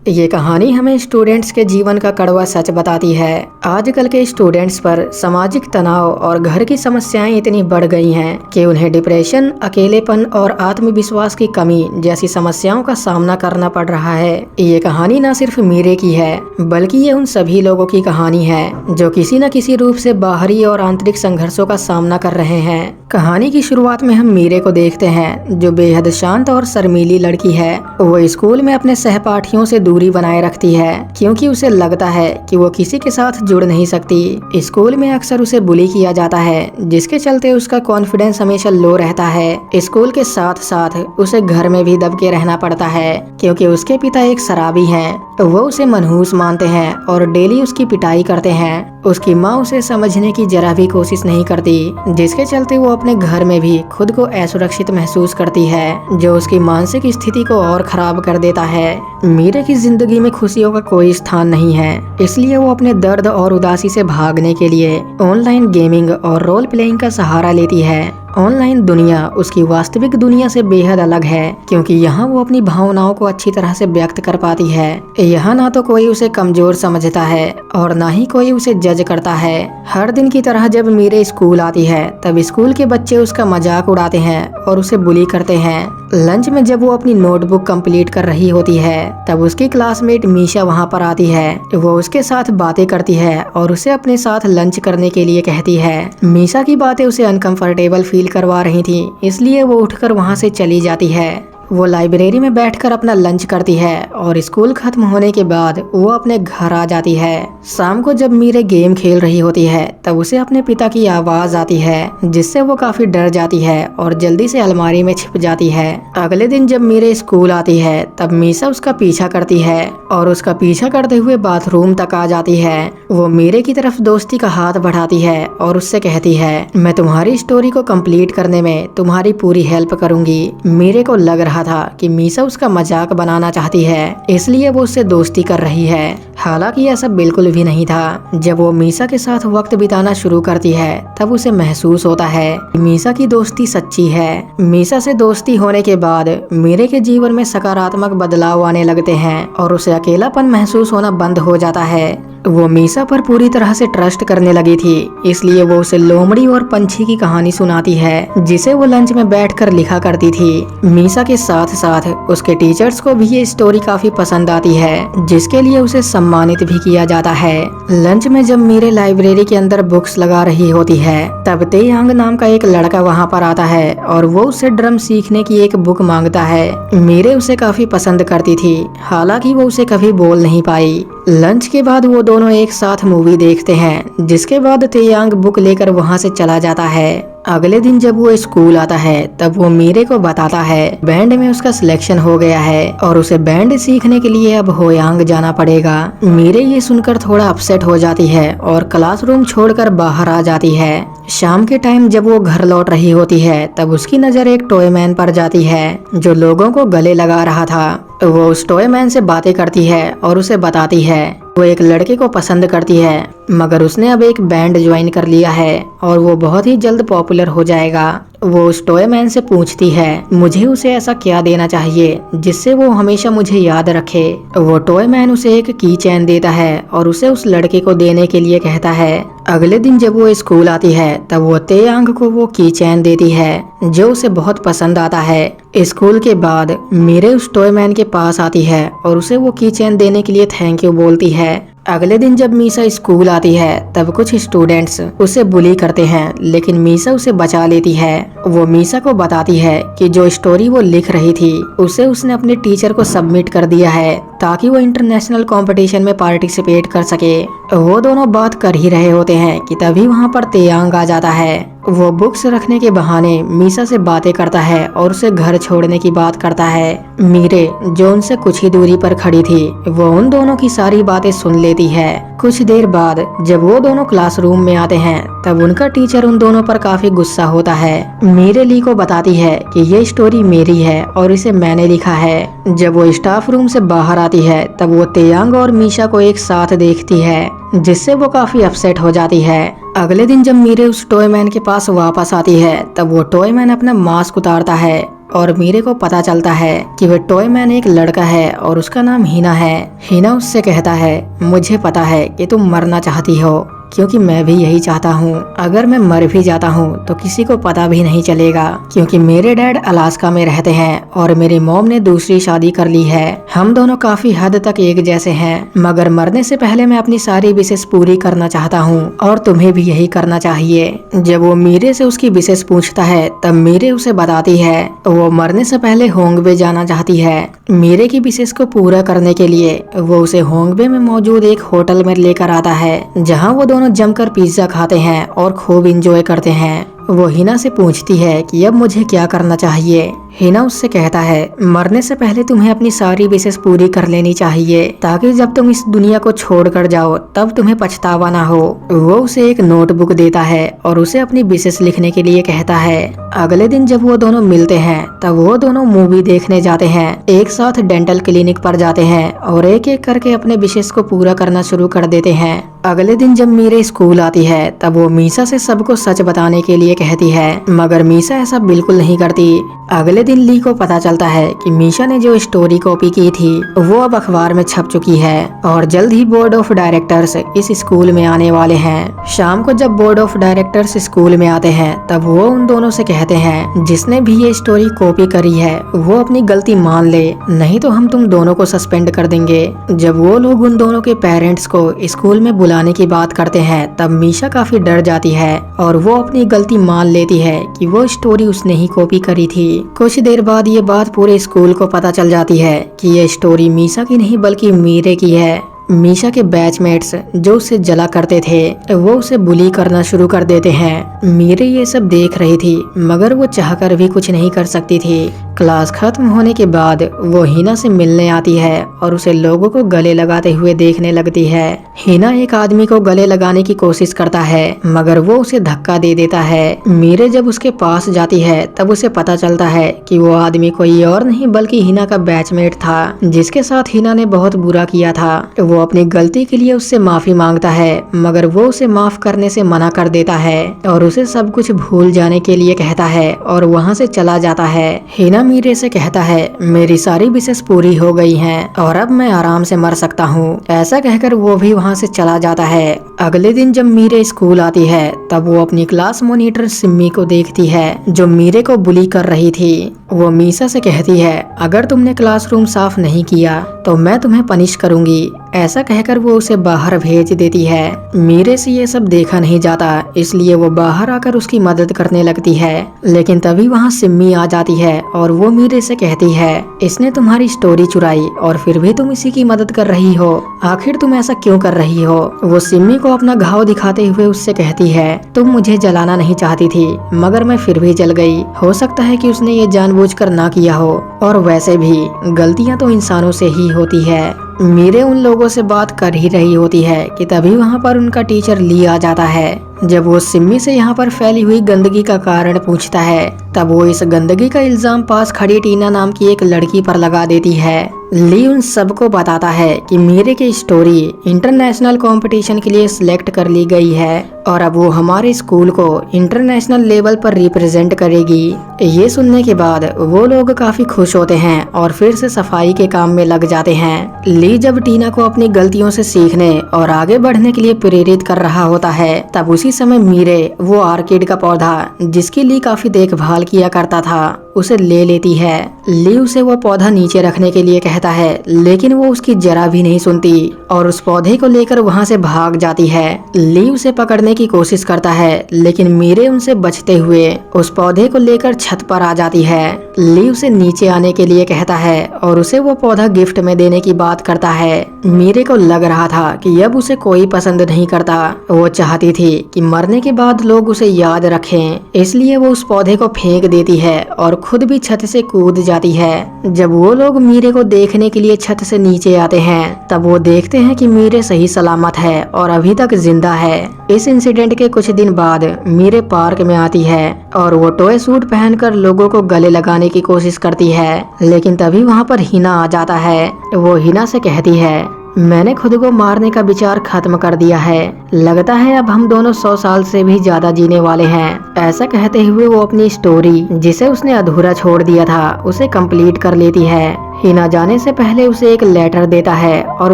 ये कहानी हमें स्टूडेंट्स के जीवन का कड़वा सच बताती है। आजकल के स्टूडेंट्स पर सामाजिक तनाव और घर की समस्याएं इतनी बढ़ गई हैं कि उन्हें डिप्रेशन, अकेलेपन और आत्मविश्वास की कमी जैसी समस्याओं का सामना करना पड़ रहा है। ये कहानी न सिर्फ मीरे की है, बल्कि ये उन सभी लोगों की कहानी है जो किसी न किसी रूप से बाहरी और आंतरिक संघर्षों का सामना कर रहे हैं। कहानी की शुरुआत में हम मीरे को देखते हैं, जो बेहद शांत और शर्मीली लड़की है। वो स्कूल में अपने सहपाठियों से दूरी बनाए रखती है क्योंकि उसे लगता है कि वो किसी के साथ जुड़ नहीं सकती। स्कूल में अक्सर उसे बुली किया जाता है, जिसके चलते उसका कॉन्फिडेंस हमेशा लो रहता है। स्कूल के साथ साथ उसे घर में भी दब के रहना पड़ता है क्योंकि उसके पिता एक शराबी हैं। वो उसे मनहूस मानते हैं और डेली उसकी पिटाई करते हैं। उसकी माँ उसे समझने की जरा भी कोशिश नहीं करती, जिसके चलते वो अपने घर में भी खुद को असुरक्षित महसूस करती है, जो उसकी मानसिक स्थिति को और खराब कर देता है। मीरे की जिंदगी में खुशियों का कोई स्थान नहीं है, इसलिए वो अपने दर्द और उदासी से भागने के लिए ऑनलाइन गेमिंग और रोल प्लेइंग का सहारा लेती है। ऑनलाइन दुनिया उसकी वास्तविक दुनिया से बेहद अलग है क्योंकि यहाँ वो अपनी भावनाओं को अच्छी तरह से व्यक्त कर पाती है। यहाँ ना तो कोई उसे कमजोर समझता है और ना ही कोई उसे जज करता है। हर दिन की तरह जब मीरे स्कूल आती है, तब स्कूल के बच्चे उसका मजाक उड़ाते हैं और उसे बुली करते हैं। लंच में जब वो अपनी नोटबुक कंप्लीट कर रही होती है, तब उसकी क्लासमेट मीशा वहाँ पर आती है। वो उसके साथ बातें करती है और उसे अपने साथ लंच करने के लिए कहती है। मीशा की बातें उसे अनकंफर्टेबल फील करवा रही थी, इसलिए वो उठकर वहाँ से चली जाती है। वो लाइब्रेरी में बैठकर अपना लंच करती है और स्कूल खत्म होने के बाद वो अपने घर आ जाती है। शाम को जब मीरे गेम खेल रही होती है, तब उसे अपने पिता की आवाज आती है, जिससे वो काफी डर जाती है और जल्दी से अलमारी में छिप जाती है। अगले दिन जब मीरे स्कूल आती है, तब मीशा उसका पीछा करती है और उसका पीछा करते हुए बाथरूम तक आ जाती है। वो मीरे की तरफ दोस्ती का हाथ बढ़ाती है और उससे कहती है, मैं तुम्हारी स्टोरी को कंप्लीट करने में तुम्हारी पूरी हेल्प करूंगी। मीरे को लग रहा था कि मीशा उसका मजाक बनाना चाहती है, इसलिए वो उससे दोस्ती कर रही है। हालांकि ऐसा बिल्कुल भी नहीं था। जब वो मीशा के साथ वक्त बिताना शुरू करती है, तब उसे महसूस होता है कि मीशा की दोस्ती सच्ची है। मीशा से दोस्ती होने के बाद मीरे के जीवन में सकारात्मक बदलाव आने लगते हैं और उसे अकेलापन महसूस होना बंद हो जाता है। वो मीशा पर पूरी तरह से ट्रस्ट करने लगी थी, इसलिए वो उसे लोमड़ी और पंछी की कहानी सुनाती है, जिसे वो लंच में बैठकर लिखा करती थी। मीशा के साथ साथ उसके टीचर्स को भी ये स्टोरी काफी पसंद आती है, जिसके लिए उसे सम्मानित भी किया जाता है। लंच में जब मीरे लाइब्रेरी के अंदर बुक्स लगा रही होती है, तब तेयांग नाम का एक लड़का वहाँ पर आता है और वो उससे ड्रम सीखने की एक बुक मांगता है। मीरे उसे काफी पसंद करती थी, हालांकि वो उसे कभी बोल नहीं पाई। लंच के बाद वो दोनों एक साथ मूवी देखते हैं, जिसके बाद तेयांग बुक लेकर वहाँ से चला जाता है। अगले दिन जब वो स्कूल आता है, तब वो मीरे को बताता है बैंड में उसका सिलेक्शन हो गया है और उसे बैंड सीखने के लिए अब होयांग जाना पड़ेगा। मीरे ये सुनकर थोड़ा अपसेट हो जाती है और क्लासरूम छोड़कर बाहर आ जाती है। शाम के टाइम जब वो घर लौट रही होती है, तब उसकी नजर एक टॉय मैन पर जाती है, जो लोगों को गले लगा रहा था। वो उस टॉय मैन से बातें करती है और उसे बताती है वो एक लड़के को पसंद करती है, मगर उसने अब एक बैंड ज्वाइन कर लिया है और वो बहुत ही जल्द पॉपुलर हो जाएगा। वो उस टॉय मैन से पूछती है मुझे उसे ऐसा क्या देना चाहिए जिससे वो हमेशा मुझे याद रखे। वो टॉय मैन उसे एक की चैन देता है और उसे उस लड़के को देने के लिए कहता है। अगले दिन जब वो स्कूल आती है, तब वो तेयांग को वो की चैन देती है, जो उसे बहुत पसंद आता है। स्कूल के बाद मीरे उस टॉय मैन के पास आती है और उसे वो की चैन देने के लिए थैंक यू बोलती है। अगले दिन जब मीशा स्कूल आती है, तब कुछ स्टूडेंट्स उसे बुली करते हैं, लेकिन मीशा उसे बचा लेती है। वो मीशा को बताती है कि जो स्टोरी वो लिख रही थी, उसे उसने अपने टीचर को सबमिट कर दिया है ताकि वो इंटरनेशनल कंपटीशन में पार्टिसिपेट कर सके। वो दोनों बात कर ही रहे होते हैं कि तभी वहाँ पर तेयांग आ जाता है। वो बुक्स रखने के बहाने मीशा से बातें करता है और उसे घर छोड़ने की बात करता है। मीरे, जो उनसे कुछ ही दूरी पर खड़ी थी, वो उन दोनों की सारी बातें सुन लेती है। कुछ देर बाद जब वो दोनों क्लासरूम में आते हैं, तब उनका टीचर उन दोनों पर काफी गुस्सा होता है। मीरे ली को बताती है कि ये स्टोरी मेरी है और इसे मैंने लिखा है। जब वो स्टाफ रूम से बाहर आती है, तब वो तेयांग और मीशा को एक साथ देखती है, जिससे वो काफी अपसेट हो जाती है। अगले दिन जब मीरे उस टॉय मैन के पास वापस आती है, तब वो टॉय मैन अपना मास्क उतारता है और मीरे को पता चलता है कि वह टॉय मैन एक लड़का है और उसका नाम हिना है। हिना उससे कहता है, मुझे पता है कि तुम मरना चाहती हो, क्योंकि मैं भी यही चाहता हूँ। अगर मैं मर भी जाता हूँ तो किसी को पता भी नहीं चलेगा, क्योंकि मेरे डैड अलास्का में रहते हैं और मेरी मॉम ने दूसरी शादी कर ली है। हम दोनों काफी हद तक एक जैसे हैं, मगर मरने से पहले मैं अपनी सारी विशेष पूरी करना चाहता हूँ और तुम्हें भी यही करना चाहिए। जब वो मीरे से उसकी विशेष पूछता है तब मीरे उसे बताती है वो मरने से पहले होंगबे जाना चाहती है। मीरे की विशेष को पूरा करने के लिए वो उसे होंगबे में मौजूद एक होटल में लेकर आता है, जहाँ वो दोनों जमकर पिज्जा खाते हैं और खूब इंजॉय करते हैं। वो हिना से पूछती है कि अब मुझे क्या करना चाहिए। हिना उससे कहता है, मरने से पहले तुम्हें अपनी सारी विशेष पूरी कर लेनी चाहिए, ताकि जब तुम इस दुनिया को छोड़कर जाओ तब तुम्हें पछतावा ना हो। वो उसे एक नोटबुक देता है और उसे अपनी विशेष लिखने के लिए कहता है। अगले दिन जब वो दोनों मिलते हैं तब वो दोनों मूवी देखने जाते हैं, एक साथ डेंटल क्लिनिक पर जाते हैं और एक एक करके अपने विशेष को पूरा करना शुरू कर देते हैं। अगले दिन जब मीरे स्कूल आती है तब वो मीसा से सबको सच बताने के लिए कहती है, मगर मीसा ऐसा बिल्कुल नहीं करती। अगले दिन ली को पता चलता है कि मीशा ने जो स्टोरी कॉपी की थी वो अब अखबार में छप चुकी है और जल्द ही बोर्ड ऑफ डायरेक्टर्स इस स्कूल में आने वाले हैं। शाम को जब बोर्ड ऑफ डायरेक्टर्स स्कूल में आते हैं तब वो उन दोनों से कहते हैं, जिसने भी ये स्टोरी कॉपी करी है वो अपनी गलती मान ले, नहीं तो हम तुम दोनों को सस्पेंड कर देंगे। जब वो लोग उन दोनों के पेरेंट्स को स्कूल में बुलाने की बात करते हैं तब मीशा काफी डर जाती है और वो अपनी गलती मान लेती है कि वो स्टोरी उसने ही कॉपी करी थी। कुछ देर बाद ये बात पूरे स्कूल को पता चल जाती है कि ये स्टोरी मीशा की नहीं बल्कि मीरे की है। मीशा के बैचमेट्स जो उसे जला करते थे वो उसे बुली करना शुरू कर देते हैं। मीरे ये सब देख रही थी मगर वो चाहकर भी कुछ नहीं कर सकती थी। क्लास खत्म होने के बाद वो हिना से मिलने आती है और उसे लोगों को गले लगाते हुए देखने लगती है। हिना एक आदमी को गले लगाने की कोशिश करता है मगर वो उसे धक्का दे देता है। मीरे जब उसके पास जाती है तब उसे पता चलता है कि वो आदमी कोई और नहीं बल्कि हिना का बैचमेट था, जिसके साथ हिना ने बहुत बुरा किया था। वो अपनी गलती के लिए उससे माफी मांगता है मगर वो उसे माफ करने से मना कर देता है और उसे सब कुछ भूल जाने के लिए कहता है और वहाँ से चला जाता है। हिना मीरे से कहता है, मेरी सारी विशेष पूरी हो गई हैं और अब मैं आराम से मर सकता हूँ। ऐसा कहकर वो भी वहाँ से चला जाता है। अगले दिन जब मीरे स्कूल आती है तब वो अपनी क्लास मॉनिटर सिम्मी को देखती है जो मीरे को बुली कर रही थी। वो मीसा से कहती है, अगर तुमने क्लासरूम साफ नहीं किया तो मैं तुम्हें पनिश करूंगी। ऐसा कहकर वो उसे बाहर भेज देती है। मीरे से ये सब देखा नहीं जाता इसलिए वो बाहर आकर उसकी मदद करने लगती है, लेकिन तभी वहाँ सिम्मी आ जाती है और वो मीरे से कहती है, इसने तुम्हारी स्टोरी चुराई और फिर भी तुम इसी की मदद कर रही हो, आखिर तुम ऐसा क्यों कर रही हो। वो सिम्मी को अपना घाव दिखाते हुए उससे कहती है, तुम मुझे जलाना नहीं चाहती थी मगर मैं फिर भी जल गई। हो सकता है कि उसने ये जानबूझकर ना किया हो, और वैसे भी गलतियां तो इंसानों से ही होती है। मीरे उन लोगों से बात कर ही रही होती है कि तभी वहाँ पर उनका टीचर ली आ जाता है। जब वो सिम्मी से यहाँ पर फैली हुई गंदगी का कारण पूछता है तब वो इस गंदगी का इल्जाम पास खड़ी टीना नाम की एक लड़की पर लगा देती है। ली उन सबको बताता है कि मीरे की स्टोरी इंटरनेशनल कंपटीशन के लिए सिलेक्ट कर ली गई है और अब वो हमारे स्कूल को इंटरनेशनल लेवल पर रिप्रेजेंट करेगी। ये सुनने के बाद वो लोग काफी खुश होते हैं और फिर से सफाई के काम में लग जाते हैं। ली जब टीना को अपनी गलतियों से सीखने और आगे बढ़ने के लिए प्रेरित कर रहा होता है तब उसी समय मीरे वो आर्किड का पौधा जिसकी ली काफी देखभाल किया करता था उसे ले लेती है। ली उसे वो पौधा नीचे रखने के लिए कहता है लेकिन वो उसकी जरा भी नहीं सुनती और उस पौधे को लेकर वहाँ से भाग जाती है। ली उसे पकड़ने की कोशिश करता है लेकिन मीरे उनसे बचते हुए उस पौधे को लेकर छत पर आ जाती है। ली उसे नीचे आने के लिए कहता है और उसे वो पौधा गिफ्ट में देने की बात करता है। मीरे को लग रहा था कि अब उसे कोई पसंद नहीं करता। वो चाहती थी कि मरने के बाद लोग उसे याद रखें, इसलिए वो उस पौधे को फेंक देती है और खुद भी छत से कूद जाती है। जब वो लोग मीरे को देखने के लिए छत से नीचे आते हैं तब वो देखते हैं कि मीरे सही सलामत है और अभी तक जिंदा है। इस इंसिडेंट के कुछ दिन बाद मीरे पार्क में आती है और वो टॉय सूट पहनकर लोगों को गले लगाने की कोशिश करती है, लेकिन तभी वहाँ पर हिना आ जाता है। वो हिना से कहती है, मैंने खुद को मारने का विचार खत्म कर दिया है। लगता है अब हम दोनों 100 साल से भी ज्यादा जीने वाले हैं। ऐसा कहते हुए वो अपनी स्टोरी जिसे उसने अधूरा छोड़ दिया था उसे कंप्लीट कर लेती है। हिना जाने से पहले उसे एक लेटर देता है और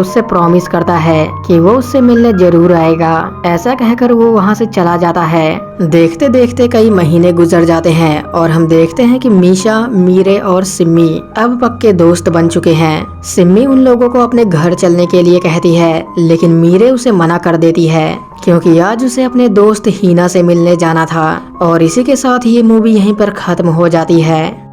उससे प्रॉमिस करता है कि वो उससे मिलने जरूर आएगा। ऐसा कहकर वो वहाँ से चला जाता है। देखते देखते कई महीने गुजर जाते हैं और हम देखते हैं कि मीशा, मीरे और सिम्मी अब पक्के दोस्त बन चुके हैं। सिम्मी उन लोगों को अपने घर चलने के लिए कहती है, लेकिन मीरे उसे मना कर देती है क्योंकि आज उसे अपने दोस्त हिना से मिलने जाना था। और इसी के साथ ये मूवी यहीं पर खत्म हो जाती है।